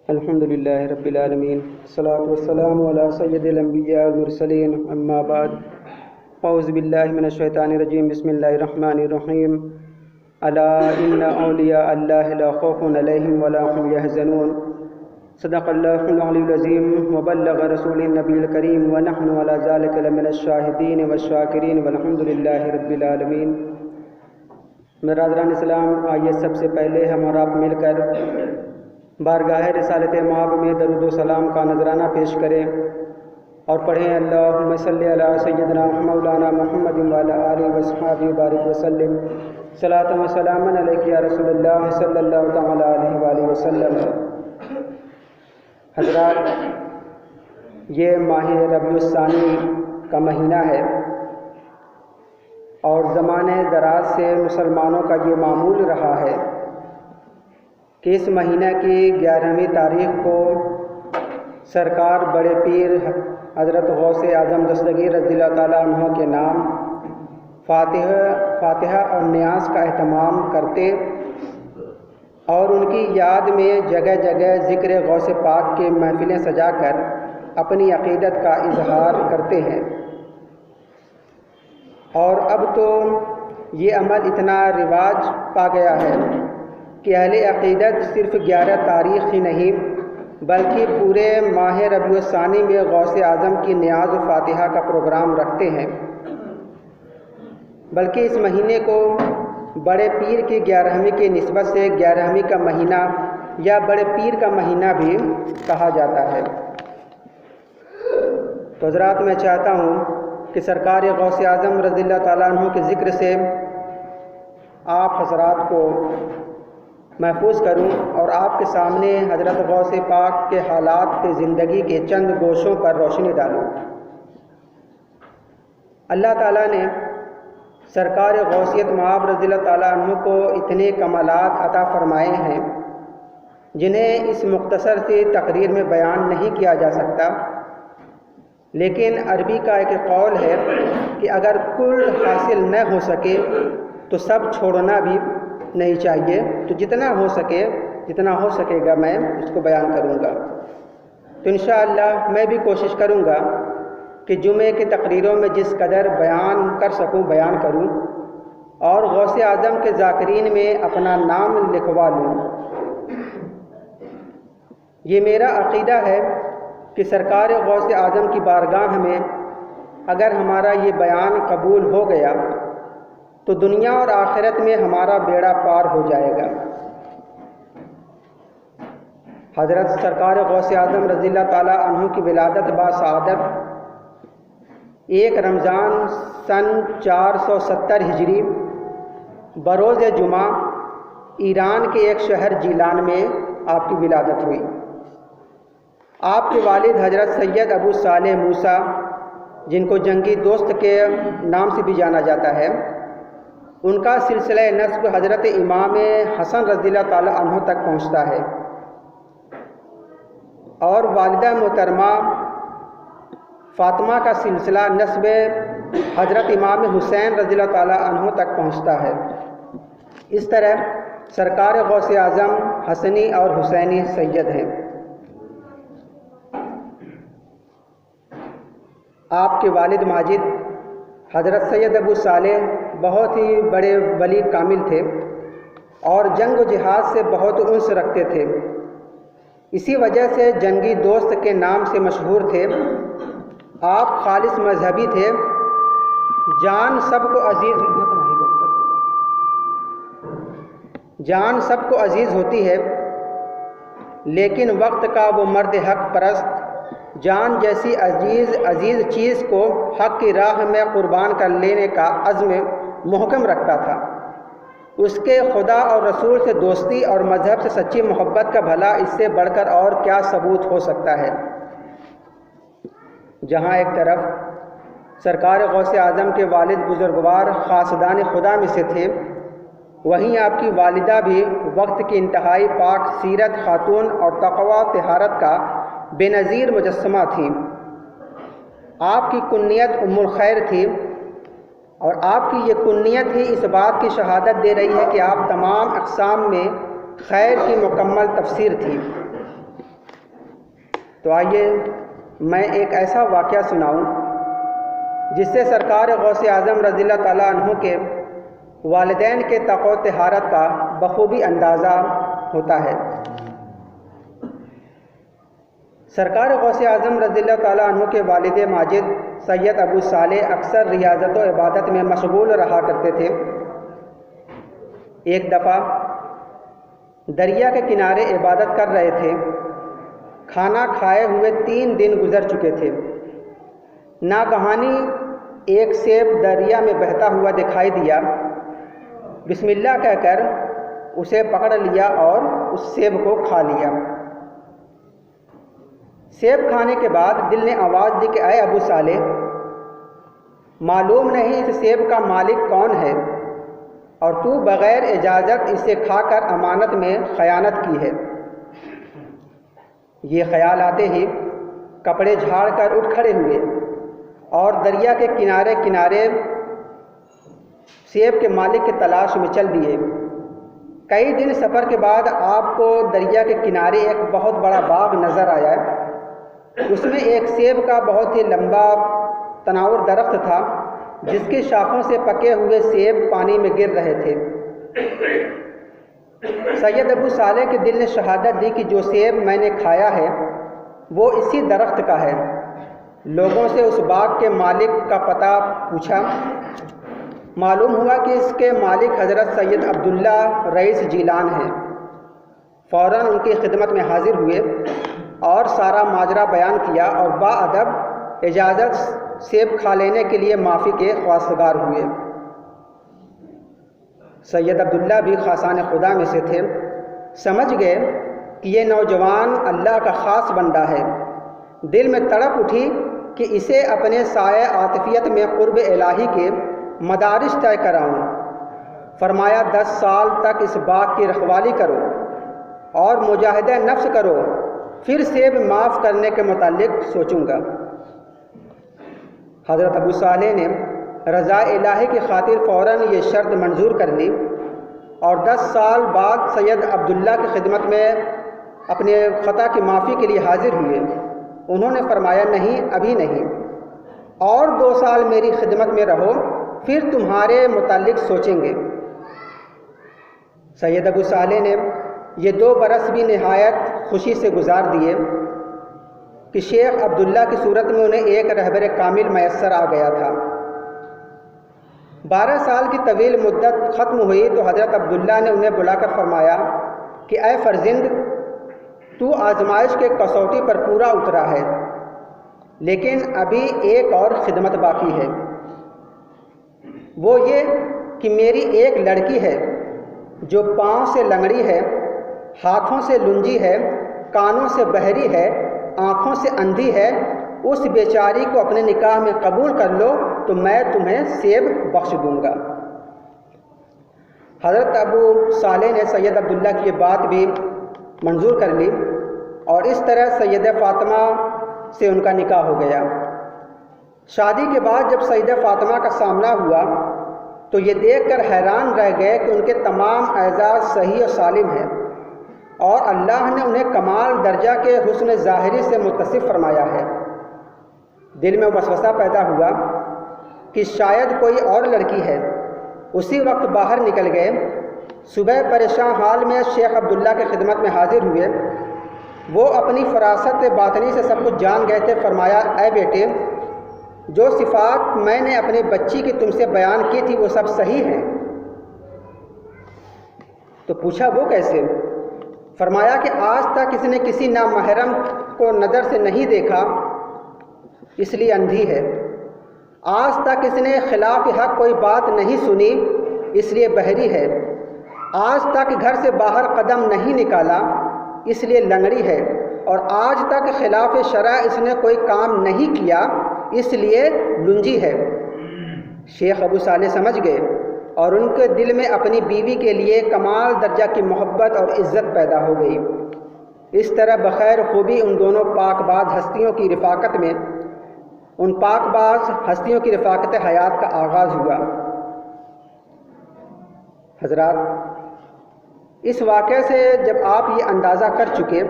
الحمد لله رب العالمين، الصلاة والسلام على سيد الأنبياء والمرسلين، أما بعد. أعوذ بالله من الشيطان الرجيم، بسم الله الرحمن الرحيم. ألا إن أولياء الله لا خوف عليهم ولا هم يحزنون. صدق الله العلي العظيم وبلغ رسول النبي الكريم ونحن على ذلك لمن الشاهدين والشاكرين والحمد لله رب العالمين. برادران اسلام، آئیے سب سے پہلے ہم اور آپ مل کر بارگاہ رسالت مآب میں درود و سلام کا نذرانہ پیش کریں اور پڑھیں اللہم صلی علی سیدنا مولانا محمد وعلی آلہ وصحبہ وبارک وسلم. صلاۃ و سلام علیک یا رسول اللہ صلی اللہ تعالی علیہ وآلہ وسلم. حضرات، یہ ماہ ربیع الثانی کا مہینہ ہے اور زمانے دراز سے مسلمانوں کا یہ معمول رہا ہے کہ اس مہینہ کی 11ویں تاریخ کو سرکار بڑے پیر حضرت غوث اعظم دستگیر رضی اللہ تعالیٰ عنہ کے نام فاتحہ اور نیاز کا اہتمام کرتے اور ان کی یاد میں جگہ جگہ ذکر غوث پاک کے محفلیں سجا کر اپنی عقیدت کا اظہار کرتے ہیں. اور اب تو یہ عمل اتنا رواج پا گیا ہے کہ اہل عقیدت صرف 11 تاریخ ہی نہیں بلکہ پورے ماہ ربیع الثانی میں غوث اعظم کی نیاز و فاتحہ کا پروگرام رکھتے ہیں، بلکہ اس مہینے کو بڑے پیر کی 11ویں کی نسبت سے 11ویں کا مہینہ یا بڑے پیر کا مہینہ بھی کہا جاتا ہے. تو حضرات، میں چاہتا ہوں کہ سرکار غوث اعظم رضی اللہ تعالیٰ عنہ کے ذکر سے آپ حضرات کو محفوظ کروں اور آپ کے سامنے حضرت غوث پاک کے حالات کے زندگی کے چند گوشوں پر روشنی ڈالوں. اللہ تعالیٰ نے سرکار غوثیت مآب رضی اللہ تعالیٰ عنہ کو اتنے کمالات عطا فرمائے ہیں جنہیں اس مختصر سی تقریر میں بیان نہیں کیا جا سکتا. لیکن عربی کا ایک قول ہے کہ اگر کل حاصل نہ ہو سکے تو سب چھوڑنا بھی نہیں چاہیے. تو جتنا ہو سکے گا میں اس کو بیان کروں گا. تو انشاءاللہ میں بھی کوشش کروں گا کہ جمعے کی تقریروں میں جس قدر بیان کر سکوں بیان کروں اور غوث اعظم کے ذاکرین میں اپنا نام لکھوا لوں. یہ میرا عقیدہ ہے کہ سرکار غوث اعظم کی بارگاہ میں اگر ہمارا یہ بیان قبول ہو گیا تو دنیا اور آخرت میں ہمارا بیڑا پار ہو جائے گا. حضرت سرکار غوث اعظم رضی اللہ تعالیٰ عنہ کی ولادت باسعادت 1 رمضان سن 470 ہجری بروز جمعہ ایران کے ایک شہر جیلان میں آپ کی ولادت ہوئی. آپ کے والد حضرت سید ابو صالح موسیٰ، جن کو جنگی دوست کے نام سے بھی جانا جاتا ہے، ان کا سلسلہ نسب حضرت امام حسن رضی اللہ تعالی عنہ تک پہنچتا ہے اور والدہ محترمہ فاطمہ کا سلسلہ نسب حضرت امام حسین رضی اللہ تعالی عنہ تک پہنچتا ہے. اس طرح سرکار غوث اعظم حسنی اور حسینی سید ہیں. آپ کے والد ماجد حضرت سید ابو صالح بہت ہی بڑے ولی کامل تھے اور جنگ و جہاد سے بہت انس رکھتے تھے. اسی وجہ سے جنگی دوست کے نام سے مشہور تھے. آپ خالص مذہبی تھے. جان سب کو عزیز ہوتی ہے، لیکن وقت کا وہ مرد حق پرست جان جیسی عزیز چیز کو حق کی راہ میں قربان کر لینے کا عزم محکم رکھتا تھا. اس کے خدا اور رسول سے دوستی اور مذہب سے سچی محبت کا بھلا اس سے بڑھ کر اور کیا ثبوت ہو سکتا ہے. جہاں ایک طرف سرکار غوث اعظم کے والد بزرگوار خاصدان خدا میں سے تھے، وہیں آپ کی والدہ بھی وقت کی انتہائی پاک سیرت خاتون اور تقوی طہارت کا بے نظیر مجسمہ تھی. آپ کی کنیت ام الخیر تھی اور آپ کی یہ کنیت ہی اس بات کی شہادت دے رہی ہے کہ آپ تمام اقسام میں خیر کی مکمل تفسیر تھی. تو آئیے میں ایک ایسا واقعہ سناؤں جس سے سرکار غوث اعظم رضی اللہ تعالیٰ عنہ کے والدین کے تقوی و طہارت کا بخوبی اندازہ ہوتا ہے۔ سرکار غوث اعظم رضی اللہ تعالیٰ عنہ کے والد ماجد سید ابو صالح اکثر ریاضت و عبادت میں مشغول رہا کرتے تھے۔ ایک دفعہ دریا کے کنارے عبادت کر رہے تھے۔ کھانا کھائے ہوئے 3 دن گزر چکے تھے۔ ناگہانی ایک سیب دریا میں بہتا ہوا دکھائی دیا۔ بسم اللہ کہہ کر اسے پکڑ لیا اور اس سیب کو کھا لیا۔ سیب کھانے کے بعد دل نے آواز دی کہ اے ابو صالح، معلوم نہیں اس سیب کا مالک کون ہے اور تو بغیر اجازت اسے کھا کر امانت میں خیانت کی ہے۔ یہ خیال آتے ہی کپڑے جھاڑ کر اٹھ کھڑے ہوئے اور دریا کے کنارے کنارے سیب کے مالک کی تلاش میں چل دیے۔ کئی دن سفر کے بعد آپ کو دریا کے کنارے ایک بہت بڑا باغ نظر آیا۔ اس میں ایک سیب کا بہت ہی لمبا تناور درخت تھا جس کی شاخوں سے پکے ہوئے سیب پانی میں گر رہے تھے۔ سید ابو صالح کے دل نے شہادت دی کہ جو سیب میں نے کھایا ہے وہ اسی درخت کا ہے۔ لوگوں سے اس باغ کے مالک کا پتہ پوچھا۔ معلوم ہوا کہ اس کے مالک حضرت سید عبداللہ رئیس جیلان ہیں۔ فوراً ان کی خدمت میں حاضر ہوئے اور سارا ماجرا بیان کیا اور باادب اجازت سیب کھا لینے کے لیے معافی کے خواستگار ہوئے۔ سید عبداللہ بھی خاصان خدا میں سے تھے۔ سمجھ گئے کہ یہ نوجوان اللہ کا خاص بندہ ہے۔ دل میں تڑپ اٹھی کہ اسے اپنے سایہ عاطفیت میں قرب الہی کے مدارج طے کراؤں۔ فرمایا 10 سال تک اس باغ کی رکھوالی کرو اور مجاہدہ نفس کرو، پھر سیب معاف کرنے کے متعلق سوچوں گا۔ حضرت ابو صالح نے رضا الہی کی خاطر فوراً یہ شرط منظور کر لی اور 10 سال بعد سید عبداللہ کی خدمت میں اپنے خطا کی معافی کے لیے حاضر ہوئے۔ انہوں نے فرمایا نہیں، ابھی نہیں، اور 2 سال میری خدمت میں رہو، پھر تمہارے متعلق سوچیں گے۔ سید ابو صالح نے یہ 2 برس بھی نہایت خوشی سے گزار دیے کہ شیخ عبداللہ کی صورت میں انہیں ایک رہبر کامل میسر آ گیا تھا۔ 12 سال کی طویل مدت ختم ہوئی تو حضرت عبداللہ نے انہیں بلا کر فرمایا کہ اے فرزند، تو آزمائش کے کسوٹی پر پورا اترا ہے، لیکن ابھی ایک اور خدمت باقی ہے۔ وہ یہ کہ میری ایک لڑکی ہے جو پاؤں سے لنگڑی ہے، ہاتھوں سے لنجی ہے، کانوں سے بہری ہے، آنکھوں سے اندھی ہے۔ اس بیچاری کو اپنے نکاح میں قبول کر لو تو میں تمہیں سیب بخش دوں گا۔ حضرت ابو صالح نے سید عبداللہ کی بات بھی منظور کر لی اور اس طرح سیدہ فاطمہ سے ان کا نکاح ہو گیا۔ شادی کے بعد جب سیدہ فاطمہ کا سامنا ہوا تو یہ دیکھ کر حیران رہ گئے کہ ان کے تمام اعزاز صحیح و سالم ہیں اور اللہ نے انہیں کمال درجہ کے حسن ظاہری سے متصف فرمایا ہے۔ دل میں وسوسہ پیدا ہوا کہ شاید کوئی اور لڑکی ہے۔ اسی وقت باہر نکل گئے۔ صبح پریشان حال میں شیخ عبداللہ کی خدمت میں حاضر ہوئے۔ وہ اپنی فراست باطنی سے سب کچھ جان گئے تھے۔ فرمایا اے بیٹے، جو صفات میں نے اپنی بچی کی تم سے بیان کی تھی وہ سب صحیح ہیں؟ تو پوچھا وہ کیسے؟ فرمایا کہ آج تک اس نے کسی نامحرم کو نظر سے نہیں دیکھا، اس لیے اندھی ہے۔ آج تک اس نے خلاف حق کوئی بات نہیں سنی، اس لیے بہری ہے۔ آج تک گھر سے باہر قدم نہیں نکالا، اس لیے لنگڑی ہے۔ اور آج تک خلاف شرع اس نے کوئی کام نہیں کیا، اس لیے لنجی ہے۔ شیخ ابو صالح سمجھ گئے اور ان کے دل میں اپنی بیوی کے لیے کمال درجہ کی محبت اور عزت پیدا ہو گئی۔ اس طرح بخیر خوبی ان دونوں پاک باز ہستیوں کی رفاقت میں ان پاک باز ہستیوں کی رفاقت حیات کا آغاز ہوا۔ حضرات، اس واقعے سے جب آپ یہ اندازہ کر چکے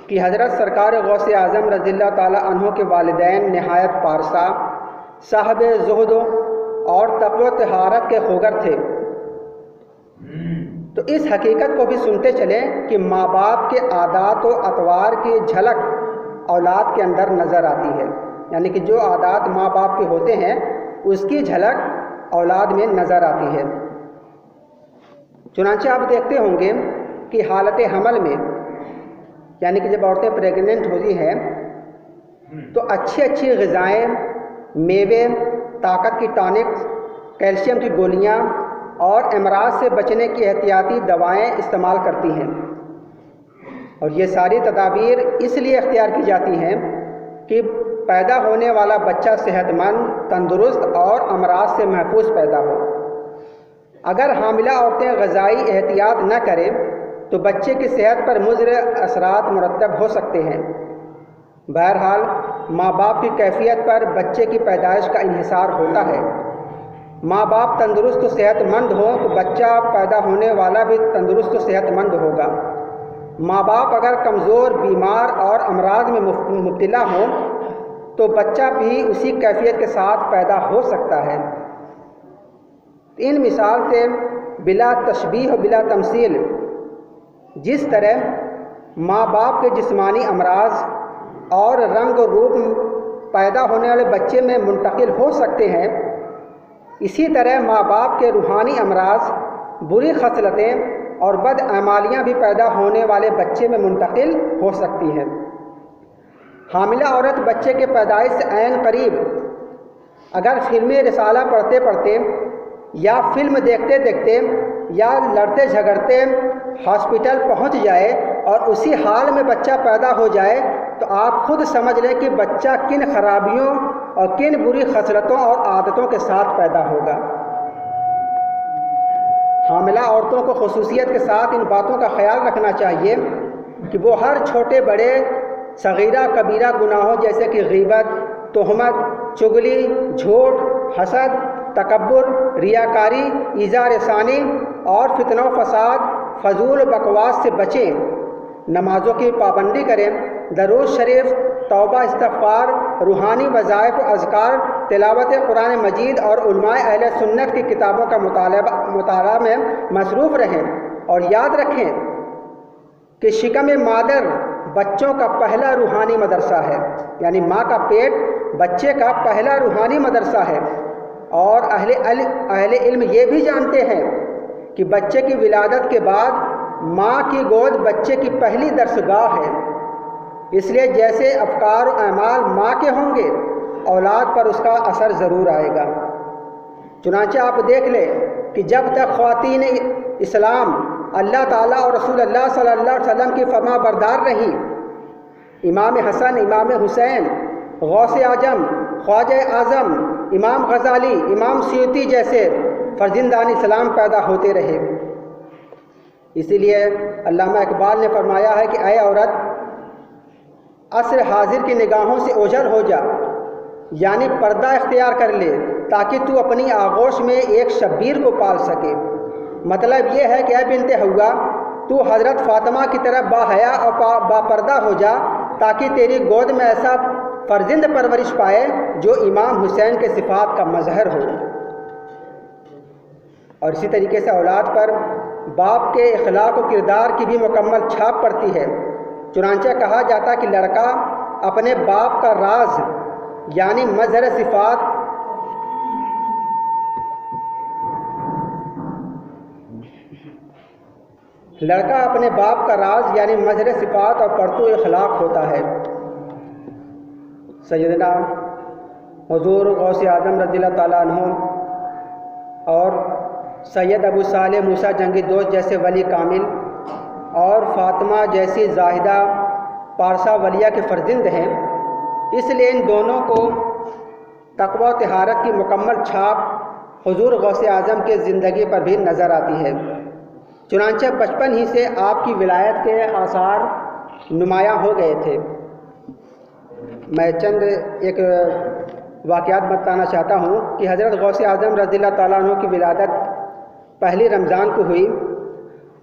کہ حضرت سرکار غوث اعظم رضی اللہ تعالیٰ عنہ کے والدین نہایت پارسا، صاحب زہد اور تقوی و طہارت کے خوگر تھے۔ تو اس حقیقت کو بھی سنتے چلیں کہ ماں باپ کے عادات و اطوار کی جھلک اولاد کے اندر نظر آتی ہے، یعنی کہ جو عادات ماں باپ کے ہوتے ہیں اس کی جھلک اولاد میں نظر آتی ہے۔ چنانچہ آپ دیکھتے ہوں گے کہ حالت حمل میں، یعنی کہ جب عورتیں پریگننٹ ہوتی ہیں تو اچھی اچھی غذائیں، میوے، طاقت کی ٹانکس، کیلشیم کی گولیاں اور امراض سے بچنے کی احتیاطی دوائیں استعمال کرتی ہیں، اور یہ ساری تدابیر اس لیے اختیار کی جاتی ہیں کہ پیدا ہونے والا بچہ صحت مند، تندرست اور امراض سے محفوظ پیدا ہو۔ اگر حاملہ عورتیں غذائی احتیاط نہ کریں تو بچے کی صحت پر مضر اثرات مرتب ہو سکتے ہیں۔ بہرحال ماں باپ کی کیفیت پر بچے کی پیدائش کا انحصار ہوتا ہے۔ ماں باپ تندرست و صحت مند ہوں تو بچہ پیدا ہونے والا بھی تندرست و صحت مند ہوگا۔ ماں باپ اگر کمزور، بیمار اور امراض میں مبتلا ہوں تو بچہ بھی اسی کیفیت کے ساتھ پیدا ہو سکتا ہے۔ ان مثال سے بلا تشبیہ و بلا تمثیل جس طرح ماں باپ کے جسمانی امراض اور رنگ و روپ پیدا ہونے والے بچے میں منتقل ہو سکتے ہیں، اسی طرح ماں باپ کے روحانی امراض، بری خصلتیں اور بد اعمالیاں بھی پیدا ہونے والے بچے میں منتقل ہو سکتی ہیں۔ حاملہ عورت بچے کے پیدائش سے عین قریب اگر فلم رسالہ پڑھتے پڑھتے یا فلم دیکھتے دیکھتے یا لڑتے جھگڑتے ہاسپٹل پہنچ جائے اور اسی حال میں بچہ پیدا ہو جائے تو آپ خود سمجھ لیں کہ بچہ کن خرابیوں اور کن بری خصلتوں اور عادتوں کے ساتھ پیدا ہوگا۔ حاملہ عورتوں کو خصوصیت کے ساتھ ان باتوں کا خیال رکھنا چاہیے کہ وہ ہر چھوٹے بڑے، صغیرہ کبیرہ گناہوں جیسے کہ غیبت، تہمت، چغلی، جھوٹ، حسد، تکبر، ریاکاری، ایذاء رسانی اور فتنہ و فساد، فضول بکواس سے بچیں، نمازوں کی پابندی کریں، درود شریف، توبہ، استغفار، روحانی وظائف و اذکار، تلاوت قرآن مجید اور علماء اہل سنت کی کتابوں کا مطالعہ میں مصروف رہیں، اور یاد رکھیں کہ شکم مادر بچوں کا پہلا روحانی مدرسہ ہے، یعنی ماں کا پیٹ بچے کا پہلا روحانی مدرسہ ہے، اور اہل علم یہ بھی جانتے ہیں کہ بچے کی ولادت کے بعد ماں کی گود بچے کی پہلی درسگاہ ہے، اس لیے جیسے افکار و اعمال ماں کے ہوں گے اولاد پر اس کا اثر ضرور آئے گا۔ چنانچہ آپ دیکھ لیں کہ جب تک خواتین اسلام اللہ تعالیٰ اور رسول اللہ صلی اللہ علیہ وسلم کی فرما بردار رہیں، امام حسن، امام حسین، غوث اعظم، خواجہ اعظم، امام غزالی، امام سیوطی جیسے فرزندان اسلام پیدا ہوتے رہے۔ اسی لیے علامہ اقبال نے فرمایا ہے کہ اے عورت، عصر حاضر کی نگاہوں سے اوجھل ہو جا، یعنی پردہ اختیار کر لے تاکہ تو اپنی آغوش میں ایک شبیر کو پال سکے۔ مطلب یہ ہے کہ اے بنت حوا، تو حضرت فاطمہ کی طرح باحیا اور با پردہ ہو جا تاکہ تیری گود میں ایسا فرزند پرورش پائے جو امام حسین کے صفات کا مظہر ہو۔ اور اسی طریقے سے اولاد پر باپ کے اخلاق و کردار کی بھی مکمل چھاپ پڑتی ہے۔ چنانچہ کہا جاتا کہ لڑکا اپنے باپ کا راز یعنی مظہر صفات مظہر صفات اور پرتو اخلاق ہوتا ہے۔ سیدنا حضور غوث اعظم رضی اللہ تعالیٰ عنہ اور سید ابو صالح موسیٰ جنگی دوست جیسے ولی کامل اور فاطمہ جیسی زاہدہ پارسا ولیہ کے فرزند ہیں، اس لیے ان دونوں کو تقوی و طہارت کی مکمل چھاپ حضور غوث اعظم کے زندگی پر بھی نظر آتی ہے۔ چنانچہ بچپن ہی سے آپ کی ولایت کے آثار نمایاں ہو گئے تھے۔ میں چند ایک واقعات بتانا چاہتا ہوں کہ حضرت غوث اعظم رضی اللہ تعالیٰ عنہ کی ولادت پہلی رمضان کو ہوئی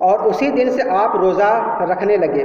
اور اسی دن سے آپ روزہ رکھنے لگے۔